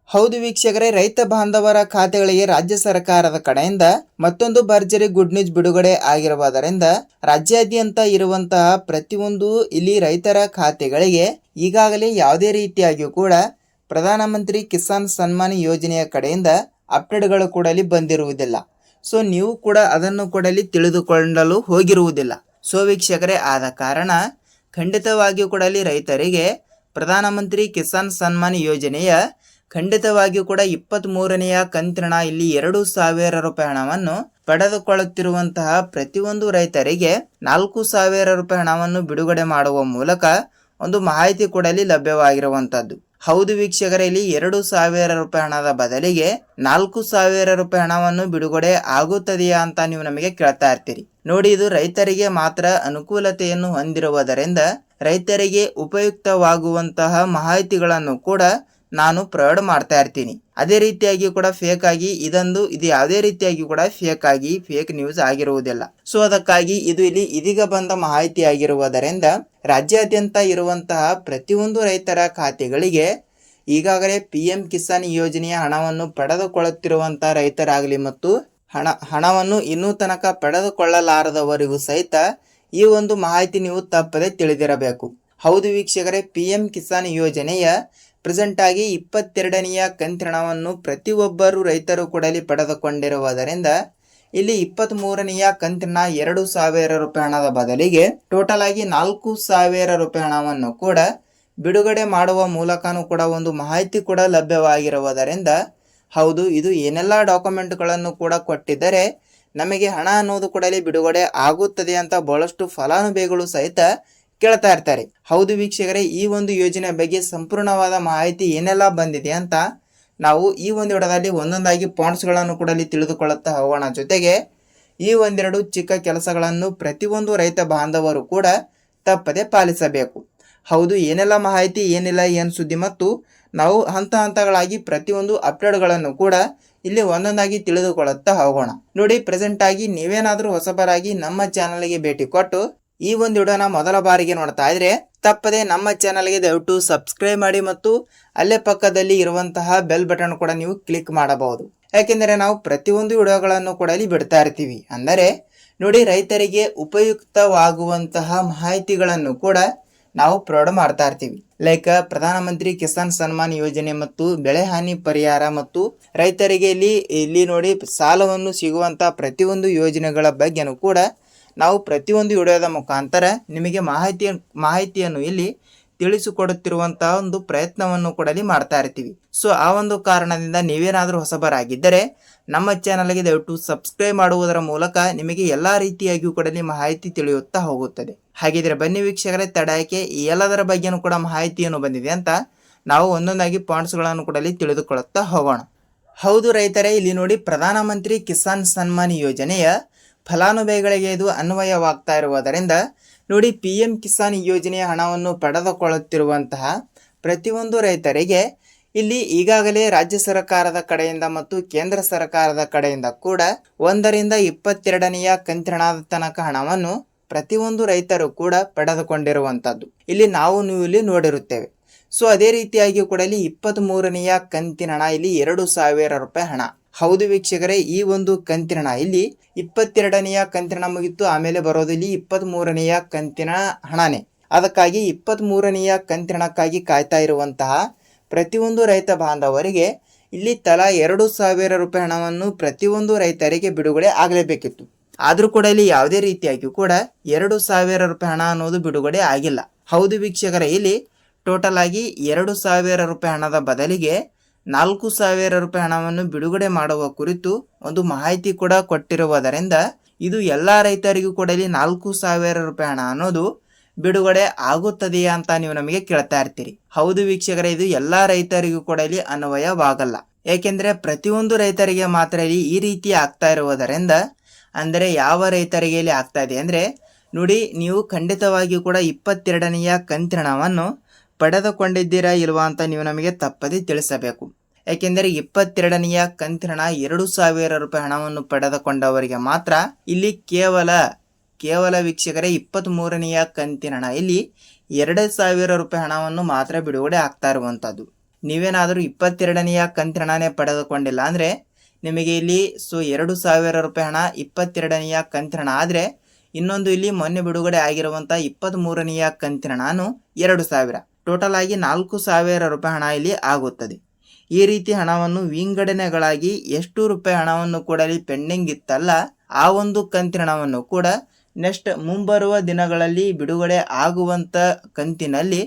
ಹೌದು ವೀಕ್ಷಕರೇ, ರೈತ ಬಾಂಧವರ ಖಾತೆಗಳಿಗೆ ರಾಜ್ಯ ಸರ್ಕಾರದ ಕಡೆಯಿಂದ ಮತ್ತೊಂದು ಭರ್ಜರಿ ಗುಡ್ ನ್ಯೂಸ್ ಬಿಡುಗಡೆ ಆಗಿರುವುದರಿಂದ ರಾಜ್ಯಾದ್ಯಂತ ಇರುವಂತಹ ಪ್ರತಿಯೊಂದು ಇಲ್ಲಿ ರೈತರ ಖಾತೆಗಳಿಗೆ ಈಗಾಗಲೇ ಯಾವುದೇ ರೀತಿಯಾಗಿಯೂ ಕೂಡ ಪ್ರಧಾನಮಂತ್ರಿ ಕಿಸಾನ್ ಸನ್ಮಾನ್ ಯೋಜನೆಯ ಕಡೆಯಿಂದ ಅಪ್ಡೇಟ್ಗಳು ಕೂಡ ಇಲ್ಲಿ ಬಂದಿರುವುದಿಲ್ಲ. ಸೊ ನೀವು ಕೂಡ ಅದನ್ನು ಕೂಡ ಇಲ್ಲಿ ತಿಳಿದುಕೊಳ್ಳಲು ಹೋಗಿರುವುದಿಲ್ಲ. ಸೊ ವೀಕ್ಷಕರೇ, ಆದ ಕಾರಣ ಖಂಡಿತವಾಗಿಯೂ ಕೂಡ ಇಲ್ಲಿ ರೈತರಿಗೆ ಪ್ರಧಾನಮಂತ್ರಿ ಕಿಸಾನ್ ಸನ್ಮಾನ್ ಯೋಜನೆಯ ಖಂಡಿತವಾಗಿಯೂ ಕೂಡ 23ನೆಯ ಕಂತಿನ ಇಲ್ಲಿ 2,000 ರೂಪಾಯಿ ಹಣವನ್ನು ಪಡೆದುಕೊಳ್ಳುತ್ತಿರುವಂತಹ ಪ್ರತಿಯೊಂದು ರೈತರಿಗೆ 4,000 ರೂಪಾಯಿ ಹಣವನ್ನು ಬಿಡುಗಡೆ ಮಾಡುವ ಮೂಲಕ ಒಂದು ಮಾಹಿತಿ ಕೂಡ ಇಲ್ಲಿ ಲಭ್ಯವಾಗಿರುವಂತದ್ದು. ಹೌದು ವೀಕ್ಷಕರೇ, ಇಲ್ಲಿ 2,000 ರೂಪಾಯಿ ಹಣದ ಬದಲಿಗೆ 4,000 ರೂಪಾಯಿ ಹಣವನ್ನು ಬಿಡುಗಡೆ ಆಗುತ್ತದೆಯಾ ಅಂತ ನೀವು ನಮಗೆ ಕೇಳ್ತಾ ಇರ್ತೀರಿ. ನೋಡಿ, ಇದು ರೈತರಿಗೆ ಮಾತ್ರ ಅನುಕೂಲತೆಯನ್ನು ಹೊಂದಿರುವುದರಿಂದ ರೈತರಿಗೆ ಉಪಯುಕ್ತವಾಗುವಂತಹ ಮಾಹಿತಿಗಳನ್ನು ಕೂಡ ನಾನು ಪ್ರೊವೈಡ್ ಮಾಡ್ತಾ ಇರ್ತೀನಿ. ಅದೇ ರೀತಿಯಾಗಿ ಕೂಡ ಫೇಕ್ ಆಗಿ ಇದು ಯಾವುದೇ ರೀತಿಯಾಗಿ ಕೂಡ ಫೇಕ್ ನ್ಯೂಸ್ ಆಗಿರುವುದಿಲ್ಲ. ಸೊ ಅದಕ್ಕಾಗಿ ಇದು ಇಲ್ಲಿ ಇದೀಗ ಬಂದ ಮಾಹಿತಿ ಆಗಿರುವುದರಿಂದ ರಾಜ್ಯಾದ್ಯಂತ ಇರುವಂತಹ ಪ್ರತಿಯೊಂದು ರೈತರ ಖಾತೆಗಳಿಗೆ ಈಗಾಗಲೇ PM ಕಿಸಾನ್ ಯೋಜನೆಯ ಹಣವನ್ನು ಪಡೆದುಕೊಳ್ಳುತ್ತಿರುವಂತಹ ರೈತರಾಗಲಿ ಮತ್ತು ಹಣವನ್ನು ಇನ್ನೂ ತನಕ ಪಡೆದುಕೊಳ್ಳಲಾರದವರಿಗೂ ಸಹಿತ ಈ ಒಂದು ಮಾಹಿತಿ ನೀವು ತಪ್ಪದೆ ತಿಳಿದಿರಬೇಕು. ಹೌದು ವೀಕ್ಷಕರೇ, PM ಕಿಸಾನ್ ಯೋಜನೆಯ ಪ್ರೆಸೆಂಟ್ ಆಗಿ 22ನೆಯ ಕಂತಿನವನ್ನು ಪ್ರತಿಯೊಬ್ಬರು ರೈತರು ಕೂಡ ಇಲ್ಲಿ ಪಡೆದುಕೊಂಡಿರುವುದರಿಂದ ಇಲ್ಲಿ 23ನೆಯ ಕಂತಿನ 2,000 ರೂಪಾಯಿ ಹಣದ ಬದಲಿಗೆ ಟೋಟಲ್ ಆಗಿ 4,000 ರೂಪಾಯಿ ಹಣವನ್ನು ಕೂಡ ಬಿಡುಗಡೆ ಮಾಡುವ ಮೂಲಕನೂ ಕೂಡ ಒಂದು ಮಾಹಿತಿ ಕೂಡ ಲಭ್ಯವಾಗಿರುವುದರಿಂದ ಹೌದು, ಇದು ಏನೆಲ್ಲ ಡಾಕ್ಯುಮೆಂಟ್ಗಳನ್ನು ಕೂಡ ಕೊಟ್ಟಿದ್ದರೆ ನಮಗೆ ಹಣ ಅನ್ನೋದು ಕೂಡ ಇಲ್ಲಿ ಬಿಡುಗಡೆ ಆಗುತ್ತದೆ ಅಂತ ಬಹಳಷ್ಟು ಫಲಾನುಭವಿಗಳು ಸಹಿತ ಕೇಳ್ತಾ ಇರ್ತಾರೆ. ಹೌದು ವೀಕ್ಷಕರೇ, ಈ ಒಂದು ಯೋಜನೆ ಬಗ್ಗೆ ಸಂಪೂರ್ಣವಾದ ಮಾಹಿತಿ ಏನೆಲ್ಲ ಬಂದಿದೆ ಅಂತ ನಾವು ಈ ಒಂದು ವಿಡಿಯೋದಲ್ಲಿ ಒಂದೊಂದಾಗಿ ಪಾಯಿಂಟ್ಸ್ಗಳನ್ನು ಕೂಡ ಇಲ್ಲಿ ತಿಳಿದುಕೊಳ್ಳುತ್ತಾ ಹೋಗೋಣ. ಜೊತೆಗೆ ಈ ಒಂದೆರಡು ಚಿಕ್ಕ ಕೆಲಸಗಳನ್ನು ಪ್ರತಿಯೊಂದು ರೈತ ಬಾಂಧವರು ಕೂಡ ತಪ್ಪದೆ ಪಾಲಿಸಬೇಕು. ಹೌದು, ಏನೆಲ್ಲ ಮಾಹಿತಿ, ಏನಿಲ್ಲ, ಏನು ಸುದ್ದಿ ಮತ್ತು ನಾವು ಹಂತಗಳಾಗಿ ಪ್ರತಿಯೊಂದು ಅಪ್ಡೇಟ್ಗಳನ್ನು ಕೂಡ ಇಲ್ಲಿ ಒಂದೊಂದಾಗಿ ತಿಳಿದುಕೊಳ್ಳುತ್ತಾ ಹೋಗೋಣ. ನೋಡಿ, ಪ್ರೆಸೆಂಟ್ ಆಗಿ ನೀವೇನಾದರೂ ಹೊಸಬರಾಗಿ ನಮ್ಮ ಚಾನಲ್ಗೆ ಭೇಟಿ ಕೊಟ್ಟು ಈ ಒಂದು ವಿಡಿಯೋನ ಮೊದಲ ಬಾರಿಗೆ ನೋಡ್ತಾ ಇದ್ರೆ ತಪ್ಪದೆ ನಮ್ಮ ಚಾನಲ್ಗೆ ದಯವಿಟ್ಟು ಸಬ್ಸ್ಕ್ರೈಬ್ ಮಾಡಿ ಮತ್ತು ಅಲ್ಲೇ ಪಕ್ಕದಲ್ಲಿ ಇರುವಂತಹ ಬೆಲ್ ಬಟನ್ ಕೂಡ ನೀವು ಕ್ಲಿಕ್ ಮಾಡಬಹುದು. ಯಾಕೆಂದರೆ ನಾವು ಪ್ರತಿಯೊಂದು ವಿಡಿಯೋಗಳನ್ನು ಕೂಡ ಇಲ್ಲಿ ಬಿಡ್ತಾ ಇರ್ತೀವಿ. ಅಂದರೆ ನೋಡಿ, ರೈತರಿಗೆ ಉಪಯುಕ್ತವಾಗುವಂತಹ ಮಾಹಿತಿಗಳನ್ನು ಕೂಡ ನಾವು ಪ್ರೊವೈಡ್ ಮಾಡ್ತಾ ಇರ್ತೀವಿ. ಲೈಕ್ ಪ್ರಧಾನಮಂತ್ರಿ ಕಿಸಾನ್ ಸನ್ಮಾನ್ ಯೋಜನೆ ಮತ್ತು ಬೆಳೆ ಹಾನಿ ಪರಿಹಾರ ಮತ್ತು ರೈತರಿಗೆ ಇಲ್ಲಿ ನೋಡಿ ಸಾಲವನ್ನು ಸಿಗುವಂತಹ ಪ್ರತಿಯೊಂದು ಯೋಜನೆಗಳ ಬಗ್ಗೆನೂ ಕೂಡ ನಾವು ಪ್ರತಿಯೊಂದು ವಿಡಿಯೋದ ಮುಖಾಂತರ ನಿಮಗೆ ಮಾಹಿತಿಯನ್ನು ಇಲ್ಲಿ ತಿಳಿಸಿಕೊಡುತ್ತಿರುವಂತಹ ಒಂದು ಪ್ರಯತ್ನವನ್ನು ಕೂಡ ಇಲ್ಲಿ ಮಾಡ್ತಾ ಇರ್ತೀವಿ. ಸೊ ಆ ಒಂದು ಕಾರಣದಿಂದ ನೀವೇನಾದರೂ ಹೊಸಬರಾಗಿದ್ದರೆ ನಮ್ಮ ಚಾನಲ್ಗೆ ದಯವಿಟ್ಟು ಸಬ್ಸ್ಕ್ರೈಬ್ ಮಾಡುವುದರ ಮೂಲಕ ನಿಮಗೆ ಎಲ್ಲಾ ರೀತಿಯಾಗಿಯೂ ಕೂಡ ಮಾಹಿತಿ ತಿಳಿಯುತ್ತಾ ಹೋಗುತ್ತದೆ. ಹಾಗಿದ್ರೆ ಬನ್ನಿ ವೀಕ್ಷಕರೇ, ತಡಯಕ್ಕೆ ಈ ಎಲ್ಲದರ ಬಗ್ಗೆನೂ ಕೂಡ ಮಾಹಿತಿಯನ್ನು ಬಂದಿದೆ ಅಂತ ನಾವು ಒಂದೊಂದಾಗಿ ಪಾಯಿಂಟ್ಸ್ಗಳನ್ನು ಕೂಡ ಇಲ್ಲಿ ತಿಳಿದುಕೊಳ್ಳುತ್ತಾ ಹೋಗೋಣ. ಹೌದು ರೈತರೇ, ಇಲ್ಲಿ ನೋಡಿ, ಪ್ರಧಾನಮಂತ್ರಿ ಕಿಸಾನ್ ಸನ್ಮಾನ್ ಯೋಜನೆಯ ಫಲಾನುಭವಿಗಳಿಗೆ ಇದು ಅನ್ವಯವಾಗ್ತಾ ಇರುವುದರಿಂದ ನೋಡಿ, PM ಕಿಸಾನ್ ಯೋಜನೆಯ ಹಣವನ್ನು ಪಡೆದುಕೊಳ್ಳುತ್ತಿರುವಂತಹ ಪ್ರತಿಯೊಂದು ರೈತರಿಗೆ ಇಲ್ಲಿ ಈಗಾಗಲೇ ರಾಜ್ಯ ಸರ್ಕಾರದ ಕಡೆಯಿಂದ ಮತ್ತು ಕೇಂದ್ರ ಸರ್ಕಾರದ ಕಡೆಯಿಂದ ಕೂಡ 1ರಿಂದ 22ನೆಯ ಕಂತಿನ ತನಕ ಹಣವನ್ನು ಪ್ರತಿಯೊಂದು ರೈತರು ಕೂಡ ಪಡೆದುಕೊಂಡಿರುವಂತದ್ದು ಇಲ್ಲಿ ನೀವು ಇಲ್ಲಿ ನೋಡಿರುತ್ತೇವೆ. ಸೊ ಅದೇ ರೀತಿಯಾಗಿ ಕೂಡ ಇಲ್ಲಿ 23ನೆಯ ಕಂತಿನ ಹಣ ಇಲ್ಲಿ 2,000 ರೂಪಾಯಿ ಹಣ. ಹೌದು ವೀಕ್ಷಕರೇ, ಈ ಒಂದು ಕಂತಿನ ಇಲ್ಲಿ 22ನೆಯ ಕಂತಿನ ಮುಗಿತು, ಆಮೇಲೆ ಬರೋದು ಇಲ್ಲಿ 23ನೆಯ ಕಂತಿನ ಹಣನೇ. ಅದಕ್ಕಾಗಿ 23ನೆಯ ಕಂತಿನಕ್ಕಾಗಿ ಕಾಯ್ತಾ ಇರುವಂತಹ ಪ್ರತಿಯೊಂದು ರೈತ ಬಾಂಧವರಿಗೆ ಇಲ್ಲಿ ತಲಾ 2,000 ರೂಪಾಯಿ ಹಣವನ್ನು ಪ್ರತಿಯೊಂದು ರೈತರಿಗೆ ಬಿಡುಗಡೆ ಆಗಲೇಬೇಕಿತ್ತು. ಆದರೂ ಕೂಡ ಇಲ್ಲಿ ಯಾವುದೇ ರೀತಿಯಾಗಿ ಕೂಡ 2,000 ರೂಪಾಯಿ ಹಣ ಅನ್ನೋದು ಬಿಡುಗಡೆ ಆಗಿಲ್ಲ. ಹೌದು ವೀಕ್ಷಕರೇ, ಇಲ್ಲಿ ಟೋಟಲ್ ಆಗಿ 2,000 ರೂಪಾಯಿ ಹಣದ ಬದಲಿಗೆ 4,000 ರೂಪಾಯಿ ಹಣವನ್ನು ಬಿಡುಗಡೆ ಮಾಡುವ ಕುರಿತು ಒಂದು ಮಾಹಿತಿ ಕೂಡ ಕೊಟ್ಟಿರುವುದರಿಂದ ಇದು ಎಲ್ಲ ರೈತರಿಗೂ ಕೂಡ ಇಲ್ಲಿ 4,000 ರೂಪಾಯಿ ಹಣ ಅನ್ನೋದು ಬಿಡುಗಡೆ ಆಗುತ್ತದೆಯಾ ಅಂತ ನೀವು ನಮಗೆ ಕೇಳ್ತಾ ಇರ್ತೀರಿ. ಹೌದು ವೀಕ್ಷಕರೇ, ಇದು ಎಲ್ಲಾ ರೈತರಿಗೂ ಕೂಡ ಇಲ್ಲಿ ಅನ್ವಯವಾಗಲ್ಲ. ಏಕೆಂದ್ರೆ ಪ್ರತಿಯೊಂದು ರೈತರಿಗೆ ಮಾತ್ರ ಇಲ್ಲಿ ಈ ರೀತಿ ಆಗ್ತಾ ಇರುವುದರಿಂದ, ಅಂದರೆ ಯಾವ ರೈತರಿಗೆ ಇಲ್ಲಿ ಆಗ್ತಾ ಇದೆ ಅಂದ್ರೆ ನೋಡಿ, ನೀವು ಖಂಡಿತವಾಗಿಯೂ ಕೂಡ 22ನೆಯ ಕಂತಿನ ಹಣವನ್ನು ಪಡೆದುಕೊಂಡಿದ್ದೀರಾ ಇಲ್ವಾ ಅಂತ ನೀವು ನಮಗೆ ತಪ್ಪದೆ ತಿಳಿಸಬೇಕು. ಯಾಕೆಂದರೆ 22ನೆಯ ಕಂತಿನ 2,000 ರೂಪಾಯಿ ಹಣವನ್ನು ಪಡೆದುಕೊಂಡವರಿಗೆ ಮಾತ್ರ ಇಲ್ಲಿ ಕೇವಲ ವೀಕ್ಷಕರೇ 23ನೆಯ ಕಂತಿನ ಹಣ ಇಲ್ಲಿ 2,000 ರೂಪಾಯಿ ಹಣವನ್ನು ಮಾತ್ರ ಬಿಡುಗಡೆ ಆಗ್ತಾ ಇರುವಂತದ್ದು. ನೀವೇನಾದರೂ 22ನೆಯ ಕಂತಿನ ಹಣನೇ ಪಡೆದುಕೊಂಡಿಲ್ಲ ಅಂದರೆ ನಿಮಗೆ ಇಲ್ಲಿ 2,000 ರೂಪಾಯಿ ಹಣ 22ನೆಯ ಕಂತಿನ ಹಣ ಆದರೆ ಇನ್ನೊಂದು ಇಲ್ಲಿ ಮೊನ್ನೆ ಬಿಡುಗಡೆ ಆಗಿರುವಂಥ 23ನೆಯ ಕಂತಿನ ಹಣ 2,000 ಟೋಟಲ್ ಆಗಿ 4,000 ರೂಪಾಯಿ ಹಣ ಇಲ್ಲಿ ಆಗುತ್ತದೆ. ಈ ರೀತಿ ಹಣವನ್ನು ವಿಂಗಡಣೆಗಳಾಗಿ ಎಷ್ಟು ರೂಪಾಯಿ ಹಣವನ್ನು ಕೂಡ ಇಲ್ಲಿ ಪೆಂಡಿಂಗ್ ಇತ್ತಲ್ಲ ಆ ಒಂದು ಕಂತಿನ ಹಣವನ್ನು ಕೂಡ ನೆಕ್ಸ್ಟ್ ಮುಂಬರುವ ದಿನಗಳಲ್ಲಿ ಬಿಡುಗಡೆ ಆಗುವಂಥ ಕಂತಿನಲ್ಲಿ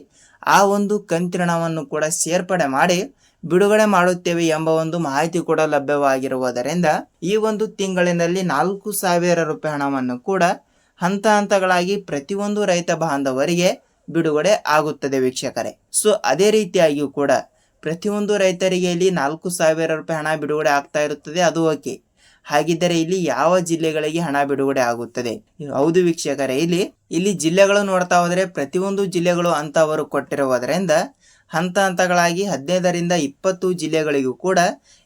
ಆ ಒಂದು ಕಂತಿನ ಹಣವನ್ನು ಕೂಡ ಸೇರ್ಪಡೆ ಮಾಡಿ ಬಿಡುಗಡೆ ಮಾಡುತ್ತೇವೆ ಎಂಬ ಒಂದು ಮಾಹಿತಿ ಕೂಡ ಲಭ್ಯವಾಗಿರುವುದರಿಂದ ಈ ಒಂದು ತಿಂಗಳಿನಲ್ಲಿ 4,000 ರೂಪಾಯಿ ಹಣವನ್ನು ಕೂಡ ಹಂತ ಹಂತಗಳಾಗಿ ಪ್ರತಿಯೊಂದು ರೈತ ಬಾಂಧವರಿಗೆ ಬಿಡುಗಡೆ ಆಗುತ್ತದೆ ವೀಕ್ಷಕರೇ. ಅದೇ ರೀತಿಯಾಗಿಯೂ ಕೂಡ ಪ್ರತಿಯೊಂದು ರೈತರಿಗೆ ಇಲ್ಲಿ 4,000 ರೂಪಾಯಿ ಹಣ ಬಿಡುಗಡೆ ಆಗ್ತಾ ಇರುತ್ತದೆ, ಅದು ಓಕೆ. ಹಾಗಿದ್ದರೆ ಇಲ್ಲಿ ಯಾವ ಜಿಲ್ಲೆಗಳಿಗೆ ಹಣ ಬಿಡುಗಡೆ ಆಗುತ್ತದೆ? ಹೌದು ವೀಕ್ಷಕರೇ, ಇಲ್ಲಿ ಜಿಲ್ಲೆಗಳು ನೋಡ್ತಾ ಹೋದರೆ ಪ್ರತಿಯೊಂದು ಜಿಲ್ಲೆಗಳು ಅಂತ ಅವರು ಕೊಟ್ಟಿರುವುದರಿಂದ ಹಂತ ಹಂತಗಳಾಗಿ 15ರಿಂದ 20 ಜಿಲ್ಲೆಗಳಿಗೂ ಕೂಡ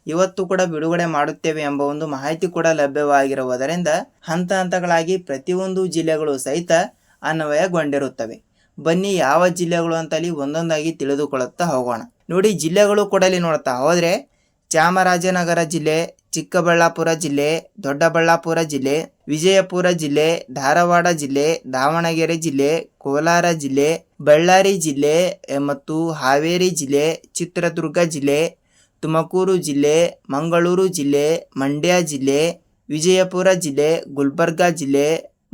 ಇವತ್ತು ಕೂಡ ಬಿಡುಗಡೆ ಮಾಡುತ್ತೇವೆ ಎಂಬ ಒಂದು ಮಾಹಿತಿ ಕೂಡ ಲಭ್ಯವಾಗಿರುವುದರಿಂದ ಹಂತ ಹಂತಗಳಾಗಿ ಪ್ರತಿಯೊಂದು ಜಿಲ್ಲೆಗಳು ಸಹಿತ ಅನ್ವಯಗೊಂಡಿರುತ್ತವೆ. ಬನ್ನಿ ಯಾವ ಜಿಲ್ಲೆಗಳು ಅಂತಲ್ಲಿ ಒಂದೊಂದಾಗಿ ತಿಳಿದುಕೊಳ್ಳುತ್ತಾ ಹೋಗೋಣ. ನೋಡಿ, ಜಿಲ್ಲೆಗಳು ಕೂಡ ಇಲ್ಲಿ ನೋಡ್ತಾ ಹೋದರೆ ಚಾಮರಾಜನಗರ ಜಿಲ್ಲೆ, ಚಿಕ್ಕಬಳ್ಳಾಪುರ ಜಿಲ್ಲೆ, ದೊಡ್ಡಬಳ್ಳಾಪುರ ಜಿಲ್ಲೆ, ವಿಜಯಪುರ ಜಿಲ್ಲೆ, ಧಾರವಾಡ ಜಿಲ್ಲೆ, ದಾವಣಗೆರೆ ಜಿಲ್ಲೆ, ಕೋಲಾರ ಜಿಲ್ಲೆ, ಬಳ್ಳಾರಿ ಜಿಲ್ಲೆ ಮತ್ತು ಹಾವೇರಿ ಜಿಲ್ಲೆ, ಚಿತ್ರದುರ್ಗ ಜಿಲ್ಲೆ, ತುಮಕೂರು ಜಿಲ್ಲೆ, ಮಂಗಳೂರು ಜಿಲ್ಲೆ, ಮಂಡ್ಯ ಜಿಲ್ಲೆ, ವಿಜಯಪುರ ಜಿಲ್ಲೆ, ಗುಲ್ಬರ್ಗಾ ಜಿಲ್ಲೆ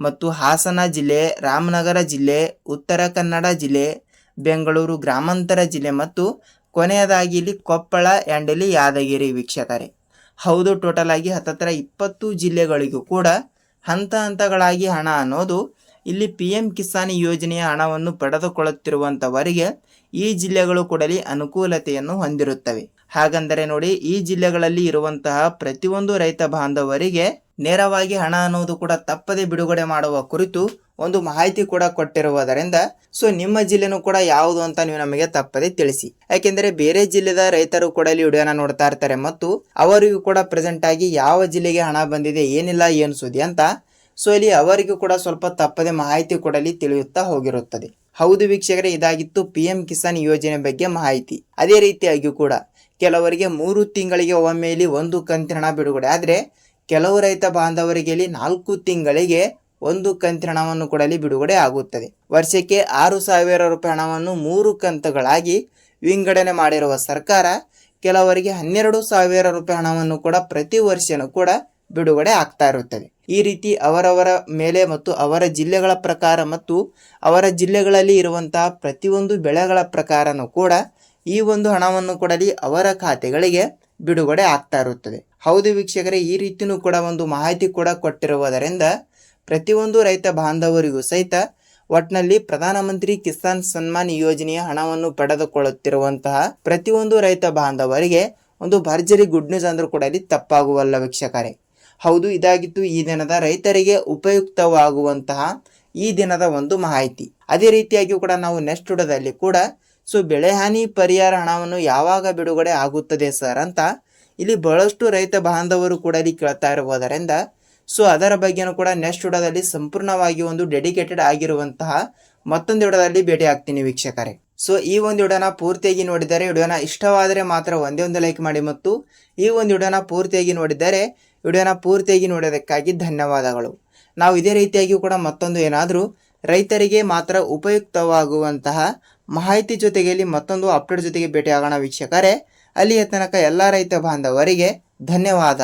ಮತ್ತು ಹಾಸನ ಜಿಲ್ಲೆ, ರಾಮನಗರ ಜಿಲ್ಲೆ, ಉತ್ತರ ಕನ್ನಡ ಜಿಲ್ಲೆ, ಬೆಂಗಳೂರು ಗ್ರಾಮಾಂತರ ಜಿಲ್ಲೆ ಮತ್ತು ಕೊನೆಯದಾಗಿ ಇಲ್ಲಿ ಕೊಪ್ಪಳ ಆ್ಯಂಡ್ ಇಲ್ಲಿ ಯಾದಗಿರಿ ವೀಕ್ಷಕರೇ. ಹೌದು, ಟೋಟಲ್ ಆಗಿ ಹತ್ತತ್ರ 20 ಜಿಲ್ಲೆಗಳಿಗೂ ಕೂಡ ಹಂತ ಹಂತಗಳಾಗಿ ಹಣ ಅನ್ನೋದು ಇಲ್ಲಿ PM ಕಿಸಾನ್ ಯೋಜನೆಯ ಹಣವನ್ನು ಪಡೆದುಕೊಳ್ಳುತ್ತಿರುವಂಥವರಿಗೆ ಈ ಜಿಲ್ಲೆಗಳು ಕೂಡಲಿ ಅನುಕೂಲತೆಯನ್ನು ಹೊಂದಿರುತ್ತವೆ. ಹಾಗಂದರೆ ನೋಡಿ, ಈ ಜಿಲ್ಲೆಗಳಲ್ಲಿ ಇರುವಂತಹ ಪ್ರತಿಯೊಂದು ರೈತ ಬಾಂಧವರಿಗೆ ನೇರವಾಗಿ ಹಣ ಅನ್ನೋದು ಕೂಡ ತಪ್ಪದೆ ಬಿಡುಗಡೆ ಮಾಡುವ ಕುರಿತು ಒಂದು ಮಾಹಿತಿ ಕೂಡ ಕೊಟ್ಟಿರುವುದರಿಂದ ನಿಮ್ಮ ಜಿಲ್ಲೆನೂ ಕೂಡ ಯಾವುದು ಅಂತ ನೀವು ನಮಗೆ ತಪ್ಪದೆ ತಿಳಿಸಿ. ಯಾಕೆಂದರೆ ಬೇರೆ ಜಿಲ್ಲೆದ ರೈತರು ಕೂಡ ಇಲ್ಲಿ ವಿಡಿಯೋನ ನೋಡ್ತಾ ಇರ್ತಾರೆ ಮತ್ತು ಅವರಿಗೂ ಕೂಡ ಪ್ರೆಸೆಂಟ್ ಆಗಿ ಯಾವ ಜಿಲ್ಲೆಗೆ ಹಣ ಬಂದಿದೆ, ಏನಿಲ್ಲ, ಏನು ಸುದ್ದಿ ಅಂತ ಇಲ್ಲಿ ಅವರಿಗೂ ಕೂಡ ಸ್ವಲ್ಪ ತಪ್ಪದೆ ಮಾಹಿತಿ ಕೊಡಲಿ ತಿಳಿಯುತ್ತಾ ಹೋಗಿರುತ್ತದೆ. ಹೌದು ವೀಕ್ಷಕರೇ, ಇದಾಗಿತ್ತು PM ಕಿಸಾನ್ ಯೋಜನೆ ಬಗ್ಗೆ ಮಾಹಿತಿ. ಅದೇ ರೀತಿಯಾಗಿ ಕೂಡ ಕೆಲವರಿಗೆ 3 ತಿಂಗಳಿಗೆ ಒಮ್ಮೆ ಇಲ್ಲಿ ಒಂದು ಕಂತಿನ ಹಣ ಬಿಡುಗಡೆ ಆದರೆ ಕೆಲವು ರೈತ ಬಾಂಧವರಿಗೆ ಇಲ್ಲಿ 4 ತಿಂಗಳಿಗೆ ಒಂದು ಕಂತಿನ ಹಣವನ್ನು ಕೊಡಲಿ ಬಿಡುಗಡೆ ಆಗುತ್ತದೆ. ವರ್ಷಕ್ಕೆ 6,000 ರೂಪಾಯಿ ಹಣವನ್ನು 3 ಕಂತುಗಳಾಗಿ ವಿಂಗಡಣೆ ಮಾಡಿರುವ ಸರ್ಕಾರ ಕೆಲವರಿಗೆ 12,000 ರೂಪಾಯಿ ಹಣವನ್ನು ಕೂಡ ಪ್ರತಿ ವರ್ಷನೂ ಕೂಡ ಬಿಡುಗಡೆ ಆಗ್ತಾ ಇರುತ್ತದೆ. ಈ ರೀತಿ ಅವರವರ ಮೇಲೆ ಮತ್ತು ಅವರ ಜಿಲ್ಲೆಗಳ ಪ್ರಕಾರ ಮತ್ತು ಅವರ ಜಿಲ್ಲೆಗಳಲ್ಲಿ ಇರುವಂತಹ ಪ್ರತಿಯೊಂದು ಬೆಳೆಗಳ ಪ್ರಕಾರನೂ ಕೂಡ ಈ ಒಂದು ಹಣವನ್ನು ಕೊಡಲಿ ಅವರ ಖಾತೆಗಳಿಗೆ ಬಿಡುಗಡೆ ಆಗ್ತಾ ಇರುತ್ತದೆ. ಹೌದು ವೀಕ್ಷಕರೇ, ಈ ರೀತಿಯೂ ಕೂಡ ಒಂದು ಮಾಹಿತಿ ಕೂಡ ಕೊಟ್ಟಿರುವುದರಿಂದ ಪ್ರತಿಯೊಂದು ರೈತ ಬಾಂಧವರಿಗೂ ಸಹಿತ ಒಟ್ನಲ್ಲಿ ಪ್ರಧಾನಮಂತ್ರಿ ಕಿಸಾನ್ ಸನ್ಮಾನ್ ಯೋಜನೆಯ ಹಣವನ್ನು ಪಡೆದುಕೊಳ್ಳುತ್ತಿರುವಂತಹ ಪ್ರತಿಯೊಂದು ರೈತ ಬಾಂಧವರಿಗೆ ಒಂದು ಭರ್ಜರಿ ಗುಡ್ ನ್ಯೂಸ್ ಅಂದ್ರೂ ಕೂಡ ಇಲ್ಲಿ ತಪ್ಪಾಗುವಲ್ಲ ವೀಕ್ಷಕರೇ. ಹೌದು, ಇದಾಗಿತ್ತು ಈ ದಿನದ ರೈತರಿಗೆ ಉಪಯುಕ್ತವಾಗುವಂತಹ ಈ ದಿನದ ಒಂದು ಮಾಹಿತಿ. ಅದೇ ರೀತಿಯಾಗಿ ಕೂಡ ನಾವು ನೆಕ್ಸ್ಟ್ ವಿಡಿಯೋದಲ್ಲಿ ಕೂಡ ಬೆಳೆ ಹಾನಿ ಪರಿಹಾರ ಹಣವನ್ನು ಯಾವಾಗ ಬಿಡುಗಡೆ ಆಗುತ್ತದೆ ಸರ್ ಅಂತ ಇಲ್ಲಿ ಬಹಳಷ್ಟು ರೈತ ಬಾಂಧವರು ಕೂಡ ಇಲ್ಲಿ ಕೇಳ್ತಾ ಇರುವುದರಿಂದ ಅದರ ಬಗ್ಗೆನೂ ಕೂಡ ನೆಕ್ಸ್ಟ್ ವಿಡಿಯೋದಲ್ಲಿ ಸಂಪೂರ್ಣವಾಗಿ ಒಂದು ಡೆಡಿಕೇಟೆಡ್ ಆಗಿರುವಂತಹ ಮತ್ತೊಂದು ವಿಡಿಯೋದಲ್ಲಿ ಭೇಟಿ ಆಗ್ತೀನಿ ವೀಕ್ಷಕರೇ. ಈ ಒಂದು ವಿಡಿಯೋನ ಪೂರ್ತಿಯಾಗಿ ನೋಡಿದರೆ, ವಿಡಿಯೋನ ಇಷ್ಟವಾದರೆ ಮಾತ್ರ ಒಂದೇ ಒಂದು ಲೈಕ್ ಮಾಡಿ ಮತ್ತು ಈ ಒಂದು ವಿಡಿಯೋನ ಪೂರ್ತಿಯಾಗಿ ನೋಡಿದರೆ ವಿಡಿಯೋನ ಪೂರ್ತಿಯಾಗಿ ನೋಡೋದಕ್ಕಾಗಿ ಧನ್ಯವಾದಗಳು. ನಾವು ಇದೇ ರೀತಿಯಾಗಿ ಕೂಡ ಮತ್ತೊಂದು ಏನಾದರೂ ರೈತರಿಗೆ ಮಾತ್ರ ಉಪಯುಕ್ತವಾಗುವಂತಹ ಮಾಹಿತಿ ಜೊತೆಗೆ ಇಲ್ಲಿ ಮತ್ತೊಂದು ಅಪ್ಡೇಟ್ ಜೊತೆಗೆ ಭೇಟಿ ಆಗೋಣ ವೀಕ್ಷಕರೇ. ಅಲ್ಲಿಯ ತನಕ ಎಲ್ಲ ರೈತ ಬಾಂಧವರಿಗೆ ಧನ್ಯವಾದ.